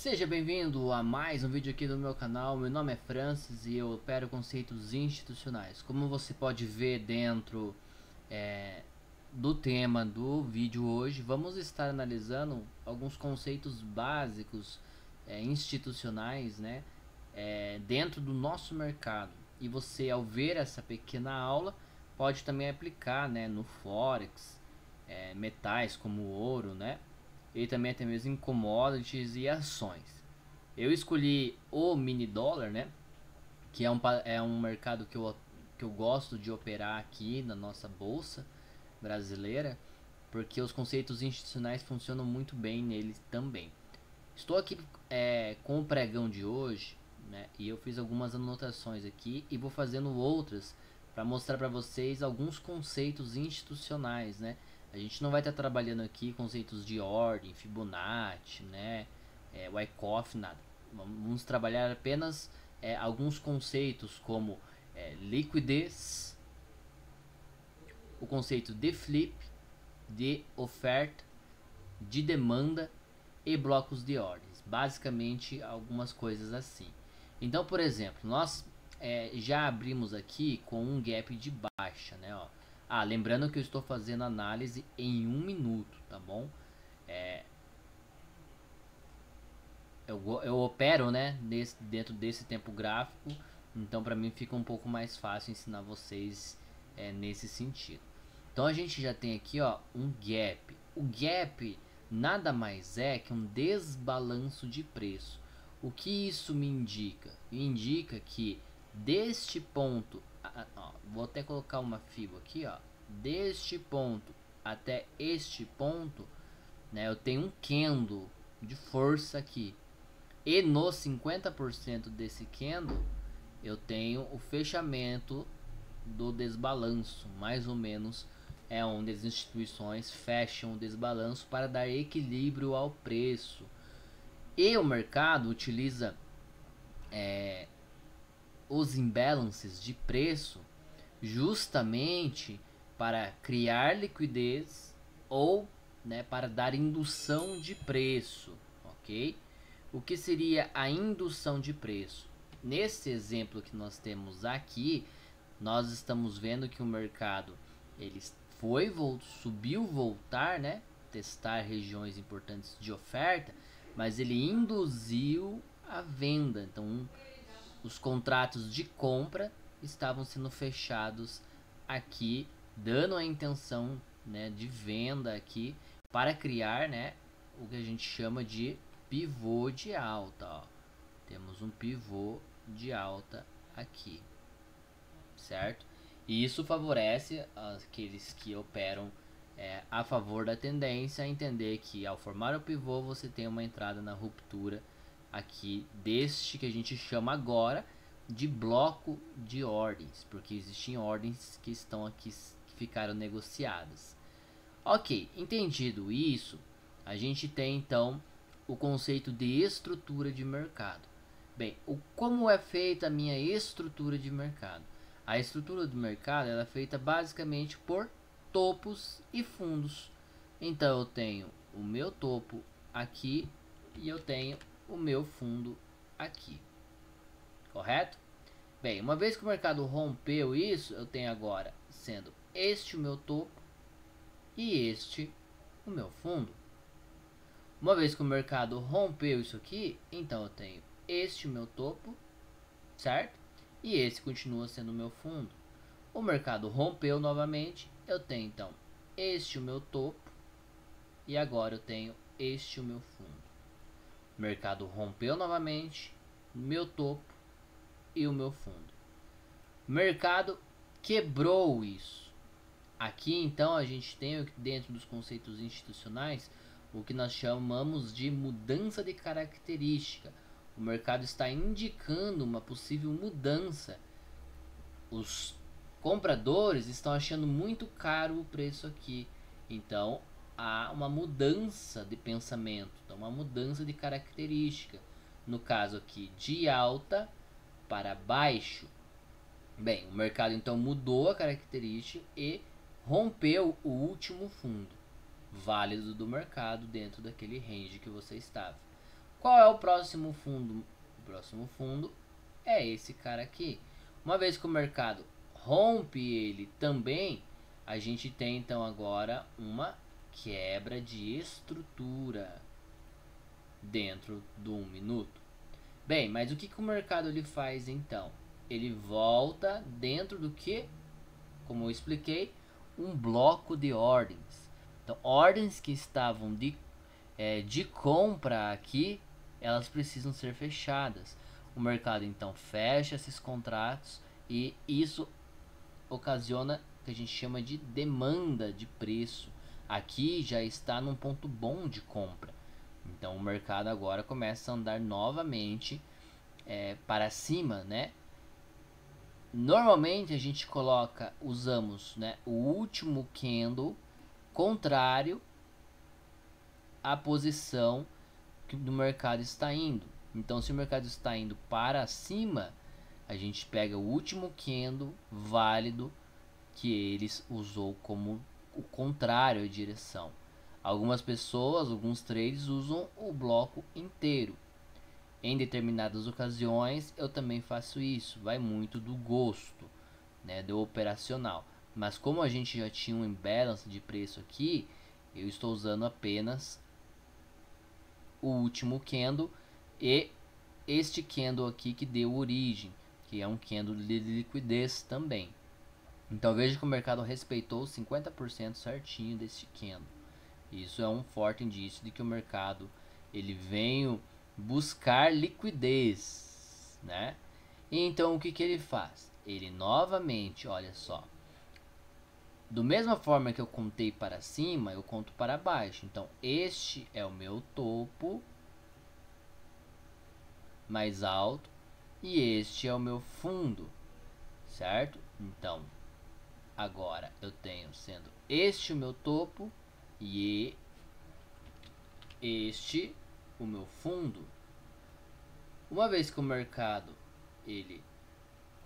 Seja bem-vindo a mais um vídeo aqui do meu canal. Meu nome é Francis e eu opero conceitos institucionais. Como você pode ver dentro do tema do vídeo hoje, vamos estar analisando alguns conceitos básicos institucionais, né, dentro do nosso mercado. E você, ao ver essa pequena aula, pode também aplicar, né, no Forex, metais como o ouro, né, e também até mesmo em commodities e ações. Eu escolhi o mini dólar, né, que é um mercado que eu gosto de operar aqui na nossa bolsa brasileira, porque os conceitos institucionais funcionam muito bem nele também. Estou aqui com o pregão de hoje, né, e eu fiz algumas anotações aqui e vou fazendo outras para mostrar para vocês alguns conceitos institucionais, né. A gente não vai estar trabalhando aqui conceitos de ordem, Fibonacci, né, Wyckoff, nada. Vamos trabalhar apenas alguns conceitos como liquidez, o conceito de flip, de oferta, de demanda e blocos de ordens. Basicamente algumas coisas assim. Então, por exemplo, nós já abrimos aqui com um gap de baixa, né? Ó. Lembrando que eu estou fazendo análise em 1 minuto, tá bom? Eu opero, né, dentro desse tempo gráfico, então para mim fica um pouco mais fácil ensinar vocês nesse sentido. Então a gente já tem aqui, ó, um gap. O gap nada mais é que um desbalanço de preço. O que isso me indica? Me indica que deste ponto, ó, vou até colocar uma fibo aqui, ó, deste ponto até este ponto, né, eu tenho um candle de força aqui. E no 50% desse candle eu tenho o fechamento do desbalanço, mais ou menos é onde as instituições fecham o desbalanço para dar equilíbrio ao preço. E o mercado utiliza os imbalances de preço justamente para criar liquidez ou, né, para dar indução de preço, ok? O que seria a indução de preço? Nesse exemplo que nós temos aqui, nós estamos vendo que o mercado ele subiu, voltar, né? Testar regiões importantes de oferta, mas ele induziu a venda. Então, os contratos de compra estavam sendo fechados aqui, dando a intenção, né, de venda aqui para criar, né, o que a gente chama de pivô de alta, ó. Temos um pivô de alta aqui, certo? E isso favorece aqueles que operam a favor da tendência a entender que ao formar o pivô você tem uma entrada na ruptura aqui deste que a gente chama agora de bloco de ordens, porque existem ordens que estão aqui que ficaram negociadas. Ok, entendido isso, a gente tem então o conceito de estrutura de mercado. Bem, como é feita a minha estrutura de mercado? A estrutura do mercado ela é feita basicamente por topos e fundos. Então eu tenho o meu topo aqui e eu tenho o meu fundo aqui, correto? Bem, uma vez que o mercado rompeu isso, eu tenho agora sendo este o meu topo e este o meu fundo. Uma vez que o mercado rompeu isso aqui, então eu tenho este o meu topo, certo? E esse continua sendo o meu fundo. O mercado rompeu novamente, eu tenho então este o meu topo e agora eu tenho este o meu fundo. O mercado rompeu novamente, meu topo e o meu fundo. O mercado quebrou isso. Aqui então a gente tem dentro dos conceitos institucionais o que nós chamamos de mudança de característica. O mercado está indicando uma possível mudança. Os compradores estão achando muito caro o preço aqui. Então há uma mudança de pensamento, então uma mudança de característica. No caso aqui de alta para baixo. Bem, o mercado então mudou a característica e rompeu o último fundo válido do mercado dentro daquele range que você estava. Qual é o próximo fundo? O próximo fundo é esse cara aqui. Uma vez que o mercado rompe ele também, a gente tem então agora uma quebra de estrutura dentro do 1 minuto. Bem, mas o que o mercado ele faz então? Ele volta dentro do que, como eu expliquei, um bloco de ordens. Então, ordens que estavam de compra aqui, elas precisam ser fechadas. O mercado então fecha esses contratos e isso ocasiona o que a gente chama de demanda de preço. Aqui já está num ponto bom de compra. Então o mercado agora começa a andar novamente para cima, né? Normalmente a gente usamos, né, o último candle contrário à posição que o mercado está indo. Então, se o mercado está indo para cima, a gente pega o último candle válido que eles usou como o contrário à direção. Algumas pessoas, alguns traders usam o bloco inteiro. Em determinadas ocasiões eu também faço isso, vai muito do gosto, né, do operacional. Mas como a gente já tinha um imbalance de preço aqui, eu estou usando apenas o último candle e este candle aqui que deu origem, que é um candle de liquidez também. Então veja que o mercado respeitou 50% certinho desse candle. Isso é um forte indício de que o mercado ele veio buscar liquidez, né? E então o que ele faz? Ele novamente, olha só, do mesma forma que eu contei para cima, eu conto para baixo. Então este é o meu topo mais alto e este é o meu fundo, certo? Então agora eu tenho sendo este o meu topo e este o meu fundo. Uma vez que o mercado ele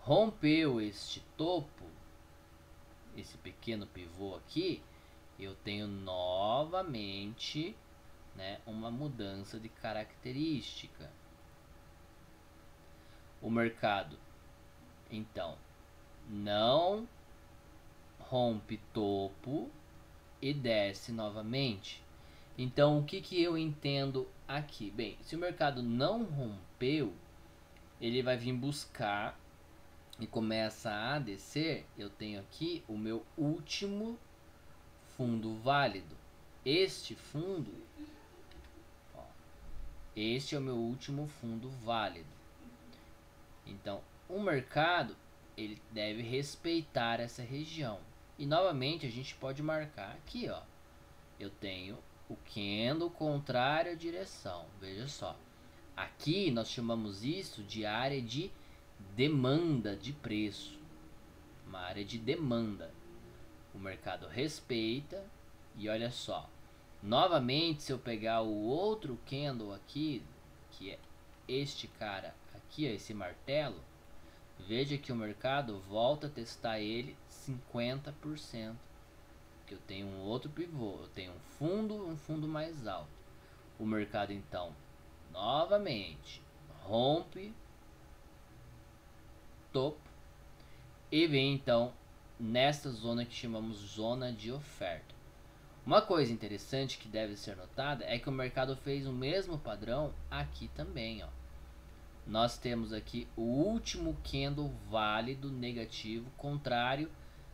rompeu este topo, esse pequeno pivô aqui, eu tenho novamente, né, uma mudança de característica. O mercado então não rompe topo e desce novamente. Então o que eu entendo aqui? Bem, se o mercado não rompeu, ele vai vir buscar e começa a descer. Eu tenho aqui o meu último fundo válido. Este fundo, ó, este é o meu último fundo válido. Então o mercado ele deve respeitar essa região. E novamente a gente pode marcar aqui, ó. Eu tenho o candle contrário à direção. Veja só. Aqui nós chamamos isso de área de demanda de preço. Uma área de demanda. O mercado respeita e olha só. Novamente, se eu pegar o outro candle aqui, que é este cara aqui, ó, esse martelo, veja que o mercado volta a testar ele 50%. Que eu tenho um outro pivô, eu tenho um fundo mais alto. O mercado então novamente rompe topo e vem então nesta zona que chamamos zona de oferta. Uma coisa interessante que deve ser notada é que o mercado fez o mesmo padrão aqui também, ó. Nós temos aqui o último candle válido negativo contrário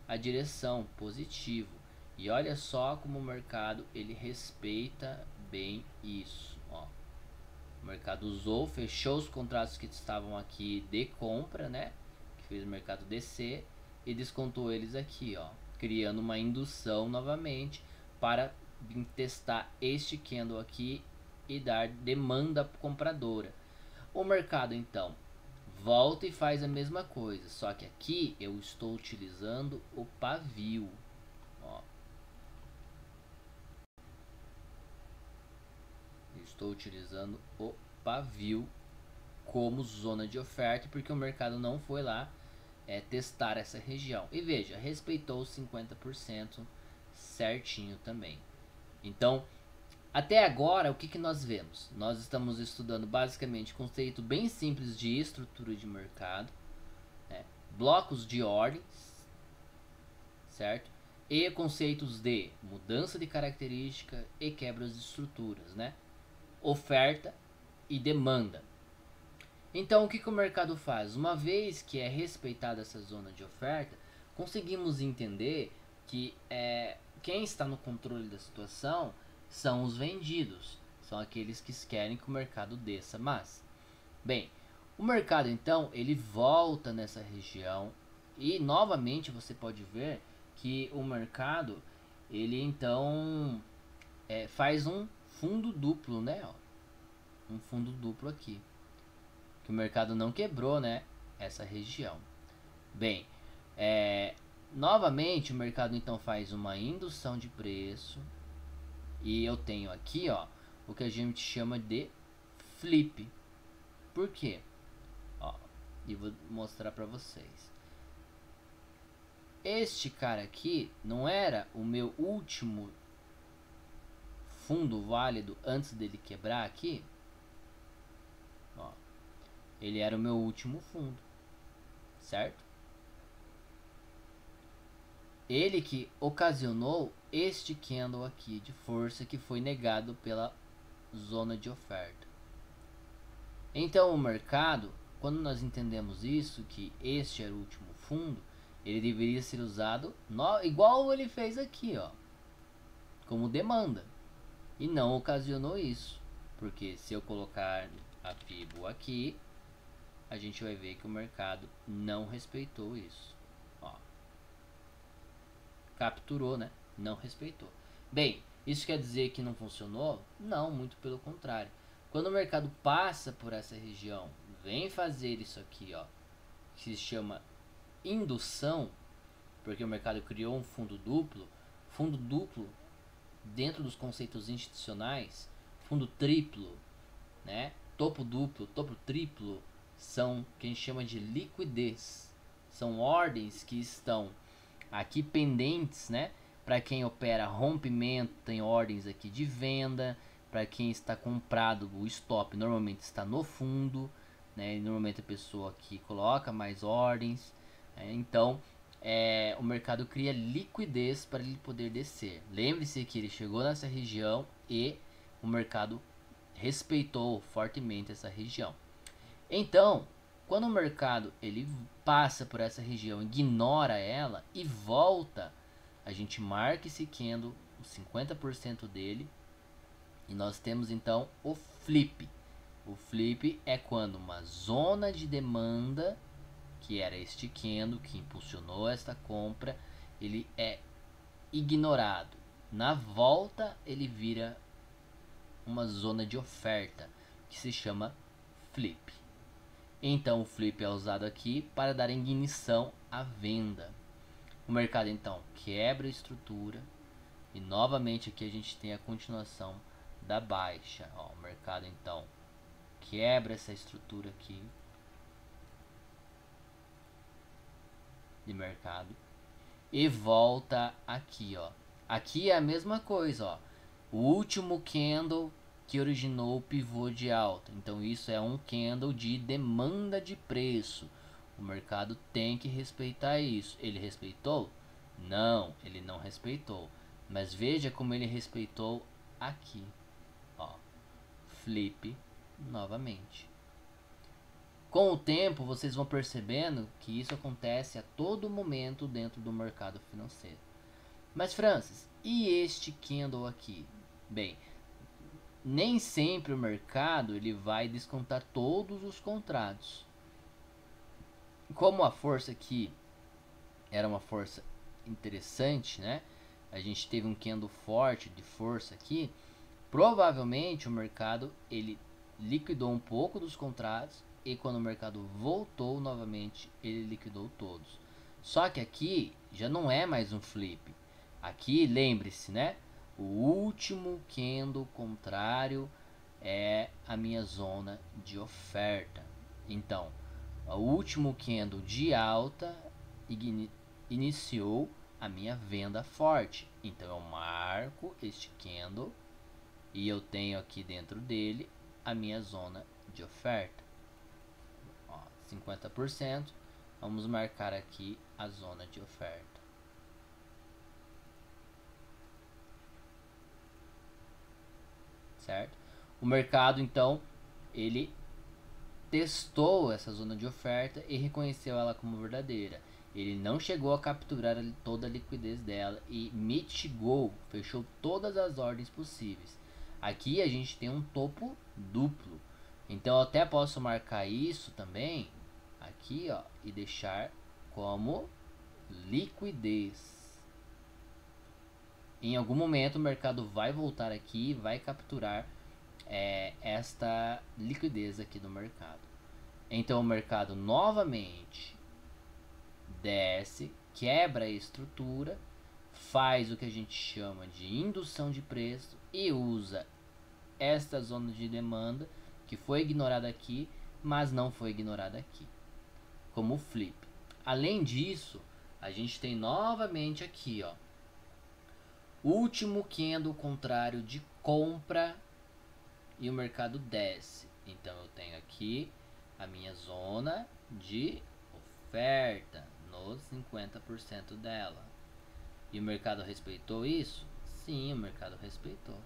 à direção positivo. E olha só como o mercado ele respeita bem isso, ó. O mercado usou, fechou os contratos que estavam aqui de compra, né? Que fez o mercado descer e descontou eles aqui, ó, criando uma indução novamente para testar este candle aqui e dar demanda compradora. O mercado então volta e faz a mesma coisa, só que aqui eu estou utilizando o pavio, ó. Estou utilizando o pavio como zona de oferta porque o mercado não foi lá testar essa região. E veja, respeitou os 50% certinho também. Então, Até agora, o que, que nós vemos? Nós estamos estudando basicamente conceito bem simples de estrutura de mercado, né? Blocos de ordens, certo? E conceitos de mudança de característica e quebras de estruturas, né? Oferta e demanda. Então, o que, que o mercado faz? Uma vez que é respeitada essa zona de oferta, conseguimos entender que quem está no controle da situação são os vendidos, são aqueles que querem que o mercado desça mais. Bem, o mercado então ele volta nessa região e novamente você pode ver que o mercado ele então faz um fundo duplo, né? Ó, um fundo duplo aqui, que o mercado não quebrou, né? Essa região. Bem, novamente o mercado então faz uma indução de preço e eu tenho aqui, ó, o que a gente chama de flip. Por quê? Ó, e vou mostrar para vocês. Este cara aqui não era o meu último fundo válido antes dele quebrar aqui? Ó, ele era o meu último fundo, certo? Ele que ocasionou este candle aqui de força que foi negado pela zona de oferta. Então o mercado, quando nós entendemos isso, que este era o último fundo, ele deveria ser usado igual ele fez aqui, ó, como demanda, e não ocasionou isso, porque se eu colocar a Fibo aqui, a gente vai ver que o mercado não respeitou isso, ó, capturou, né? Não respeitou. Bem, isso quer dizer que não funcionou? Não, muito pelo contrário. Quando o mercado passa por essa região, vem fazer isso aqui, ó, que se chama indução, porque o mercado criou um fundo duplo. Fundo duplo, dentro dos conceitos institucionais, fundo triplo, né? Topo duplo, topo triplo, são o que a gente chama de liquidez. São ordens que estão aqui pendentes, né? Para quem opera rompimento, tem ordens aqui de venda. Para quem está comprado, o stop normalmente está no fundo, né? E normalmente a pessoa aqui coloca mais ordens. Então, o mercado cria liquidez para ele poder descer. Lembre-se que ele chegou nessa região e o mercado respeitou fortemente essa região. Então, quando o mercado ele passa por essa região, ignora ela e volta, a gente marca esse candle, os 50% dele, e nós temos então o flip. O flip é quando uma zona de demanda, que era este candle que impulsionou esta compra, ele é ignorado. Na volta ele vira uma zona de oferta, que se chama flip. Então o flip é usado aqui para dar ignição à venda. O mercado então quebra a estrutura e novamente aqui a gente tem a continuação da baixa. Ó, o mercado então quebra essa estrutura aqui de mercado e volta aqui, ó. Aqui é a mesma coisa, ó. O último candle que originou o pivô de alta. Então isso é um candle de demanda de preço. O mercado tem que respeitar isso. Ele respeitou? Não, ele não respeitou. Mas veja como ele respeitou aqui. Ó, flip novamente. Com o tempo vocês vão percebendo que isso acontece a todo momento dentro do mercado financeiro. Mas Francis, e este candle aqui? Bem, nem sempre o mercado ele vai descontar todos os contratos. Como a força aqui era uma força interessante, né? A gente teve um candle forte de força aqui. Provavelmente o mercado ele liquidou um pouco dos contratos e quando o mercado voltou novamente ele liquidou todos. Só que aqui já não é mais um flip. Aqui lembre-se, né? O último candle contrário é a minha zona de oferta. Então, o último candle de alta iniciou a minha venda forte. Então eu marco este candle E eu tenho aqui dentro dele a minha zona de oferta. Ó, 50%. Vamos marcar aqui a zona de oferta. Certo? O mercado, então, ele testou essa zona de oferta e reconheceu ela como verdadeira. Ele não chegou a capturar toda a liquidez dela e mitigou, fechou todas as ordens possíveis. Aqui a gente tem um topo duplo. Então eu até posso marcar isso também aqui, ó, e deixar como liquidez. Em algum momento o mercado vai voltar aqui e vai capturar esta liquidez aqui do mercado. Então o mercado novamente desce, quebra a estrutura, faz o que a gente chama de indução de preço e usa esta zona de demanda que foi ignorada aqui, mas não foi ignorada aqui, como flip. Além disso, a gente tem novamente aqui, ó, último candle contrário de compra e o mercado desce. Então eu tenho aqui a minha zona de oferta nos 50% dela. E o mercado respeitou isso? Sim, o mercado respeitou.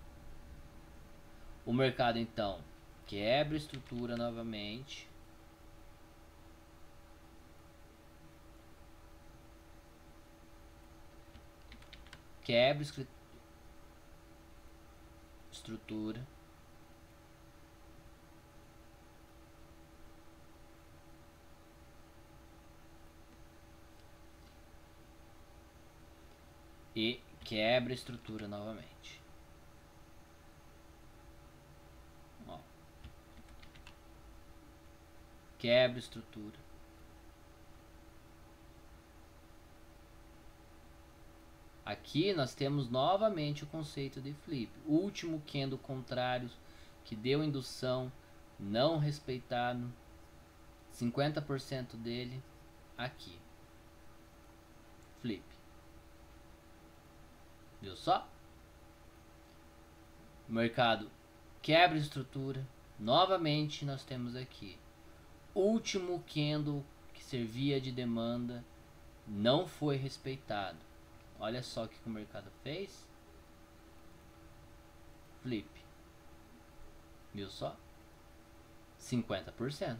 O mercado então quebra a estrutura novamente. Quebra estrutura. E quebra a estrutura novamente. Ó. Quebra a estrutura. Aqui nós temos novamente o conceito de flip. Último candle contrário que deu indução, não respeitado. 50% dele aqui. Flip. Viu só? O mercado quebra a estrutura. Novamente nós temos aqui. Último candle que servia de demanda não foi respeitado. Olha só o que o mercado fez. Flip. Viu só? 50%.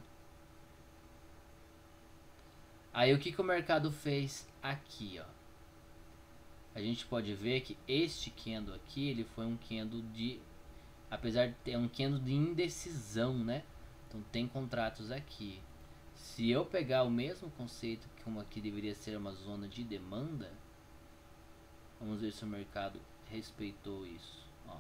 Aí o que o mercado fez aqui, ó? A gente pode ver que este candle aqui, ele foi um candle de, apesar de ter um candle de indecisão, né? Então tem contratos aqui. Se eu pegar o mesmo conceito que uma aqui deveria ser uma zona de demanda, vamos ver se o mercado respeitou isso. Ó,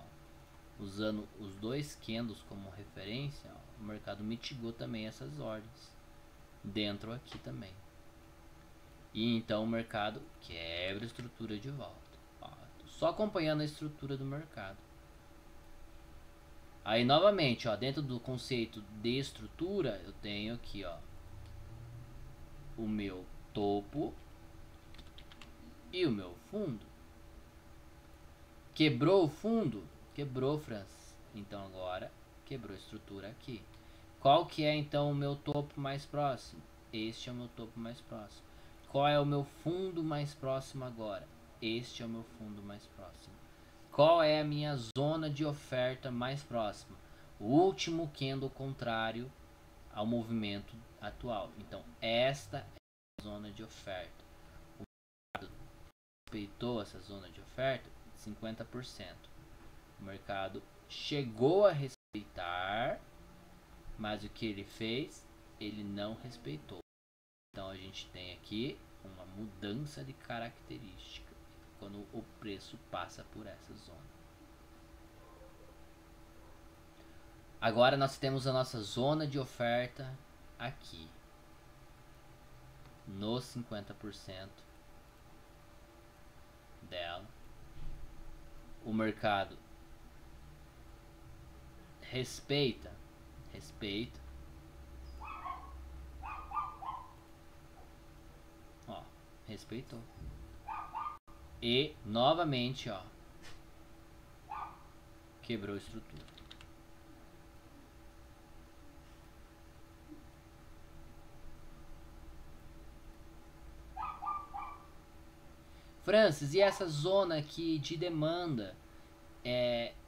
usando os dois candles como referência, ó, o mercado mitigou também essas ordens dentro aqui também. E então o mercado quebra a estrutura de volta. Ó, só acompanhando a estrutura do mercado. Aí novamente, ó, dentro do conceito de estrutura, eu tenho aqui, ó, o meu topo e o meu fundo. Quebrou o fundo? Quebrou, Francis. Então agora quebrou a estrutura aqui. Qual que é então o meu topo mais próximo? Este é o meu topo mais próximo. Qual é o meu fundo mais próximo agora? Este é o meu fundo mais próximo. Qual é a minha zona de oferta mais próxima? O último candle contrário ao movimento atual. Então esta é a zona de oferta. O mercado respeitou essa zona de oferta? 50%. O mercado chegou a respeitar, mas o que ele fez? Ele não respeitou. Então a gente tem aqui uma mudança de característica quando o preço passa por essa zona. Agora nós temos a nossa zona de oferta aqui nos 50% dela. O mercado respeita. Ó, respeitou. E novamente, ó, Quebrou a estrutura. Francis, e essa zona aqui de demanda,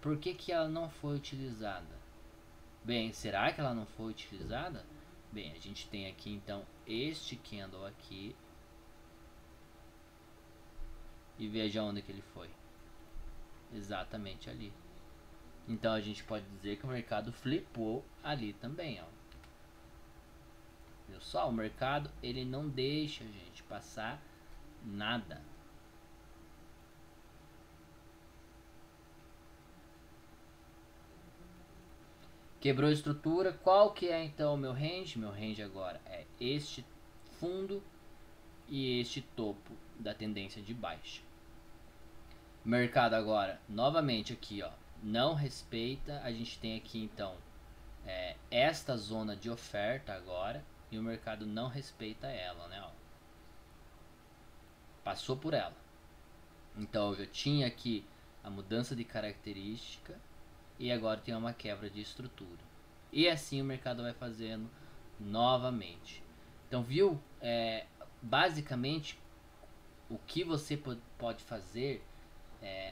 por que ela não foi utilizada? Bem, será que ela não foi utilizada? Bem, a gente tem aqui então este candle aqui. E veja onde que ele foi. Exatamente ali. Então a gente pode dizer que o mercado flipou ali também, ó. Viu só? O mercado, ele não deixa a gente passar nada. Quebrou a estrutura. Qual que é então o meu range? Meu range agora é este fundo e este topo da tendência de baixa. Mercado agora, novamente aqui, ó, não respeita. A gente tem aqui então esta zona de oferta agora, e o mercado não respeita ela, né? Ó. Passou por ela. Então eu já tinha aqui a mudança de característica e agora tem uma quebra de estrutura. E assim o mercado vai fazendo novamente. Então viu? Basicamente o que você pode fazer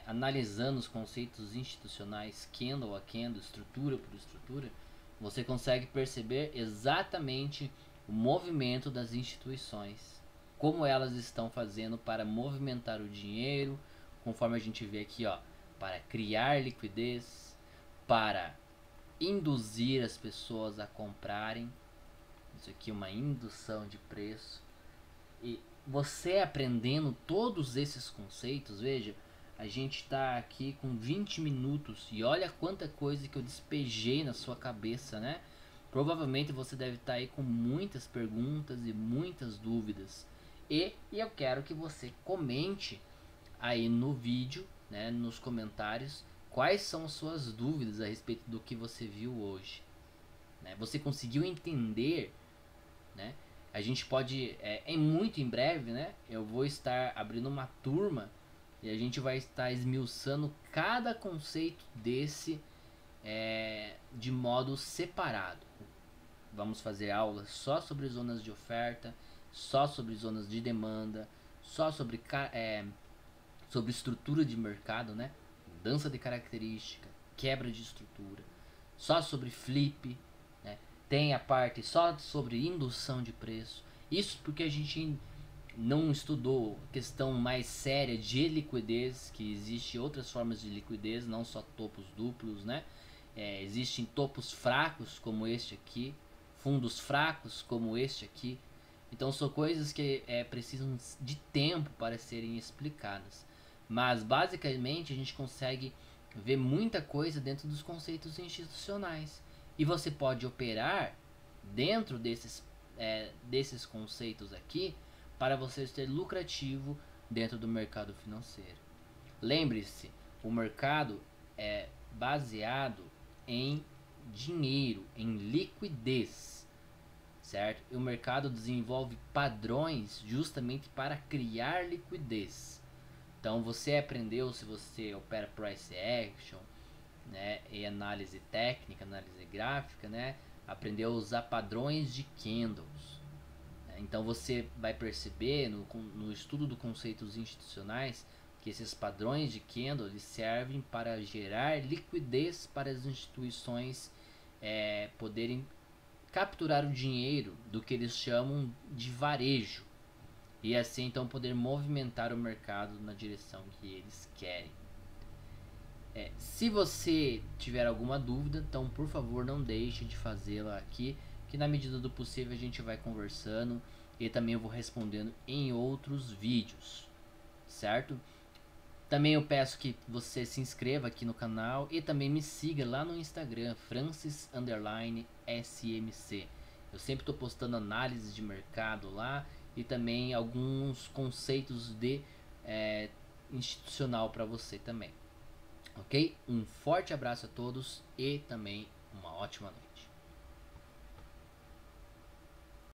analisando os conceitos institucionais, candle a candle, estrutura por estrutura, você consegue perceber exatamente o movimento das instituições, como elas estão fazendo para movimentar o dinheiro, conforme a gente vê aqui, ó, para criar liquidez, para induzir as pessoas a comprarem. Isso aqui é uma indução de preço. E você aprendendo todos esses conceitos, veja, a gente está aqui com 20 minutos e olha quanta coisa que eu despejei na sua cabeça, né? Provavelmente você deve estar aí com muitas perguntas e muitas dúvidas. E eu quero que você comente aí no vídeo, né, nos comentários, quais são as suas dúvidas a respeito do que você viu hoje. Né? Você conseguiu entender, né? A gente pode, muito em breve, né? Eu vou estar abrindo uma turma e a gente vai estar esmiuçando cada conceito desse de modo separado. Vamos fazer aulas só sobre zonas de oferta, só sobre zonas de demanda, só sobre estrutura de mercado, né? Mudança de característica, quebra de estrutura, só sobre flip, né? Tem a parte só sobre indução de preço. Isso porque a gente não estudou questão mais séria de liquidez, que existe outras formas de liquidez, não só topos duplos, né? Existem topos fracos como este aqui, fundos fracos como este aqui. Então são coisas que precisam de tempo para serem explicadas. Mas basicamente a gente consegue ver muita coisa dentro dos conceitos institucionais. E você pode operar dentro desses conceitos aqui para você ser lucrativo dentro do mercado financeiro. Lembre-se, o mercado é baseado em dinheiro, em liquidez, certo? E o mercado desenvolve padrões justamente para criar liquidez. Então você aprendeu, se você opera price action, né, e análise técnica, análise gráfica, né, aprendeu a usar padrões de candles. Então você vai perceber no estudo dos conceitos institucionais que esses padrões de candle eles servem para gerar liquidez para as instituições poderem capturar o dinheiro do que eles chamam de varejo e assim então poder movimentar o mercado na direção que eles querem. Se você tiver alguma dúvida, então por favor não deixe de fazê-la aqui, que na medida do possível a gente vai conversando e também eu vou respondendo em outros vídeos, certo? Também eu peço que você se inscreva aqui no canal e também me siga lá no Instagram, Francis_SMC. Eu sempre estou postando análises de mercado lá e também alguns conceitos de institucional para você também. Ok? Um forte abraço a todos e também uma ótima noite.